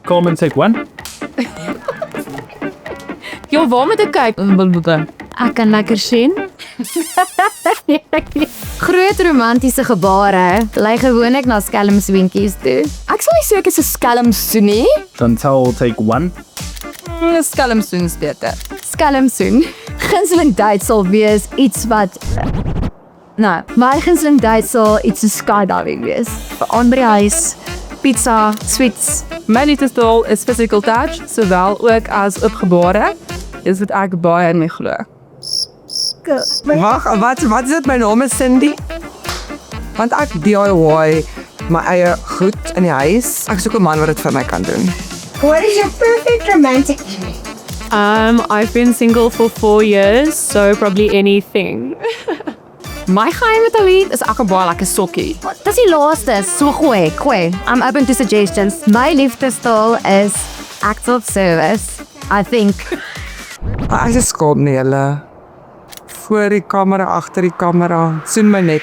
Carmen, take one. Jy waar moet ek kyk? Ek kan lekker sien. Groot romantiese gebare lei gewoonlik na skelmswinkies toe. Ek sal nie sê ek is 'n skelmsoen nie. Chantal, take one. Skelmsoen is beter. Skelmsoen. Gunsteling date sal wees iets wat my gunsteling date sal iets so skydiving wees. Aan by die huis, pizza, sweets. My liefdesdoel is physical touch, sowel ook as opgebare. Is dit ek baie in my glo. Wag, wat is dit? My naam is Cindy. Want ek DIY my eie goed in die huis. Ek soek 'n man wat dit vir my kan doen. What is your perfect romantic? I've been single for 4 years, so probably anything. My geheime talent is ek 'n baie lekker sokkie. Dis die laaste, so gooi. I'm open to suggestions. My liefdestaal is acts of service, I think. Ek is skaam nie, hulle. Voor die kamera, agter die kamera. Soen my net.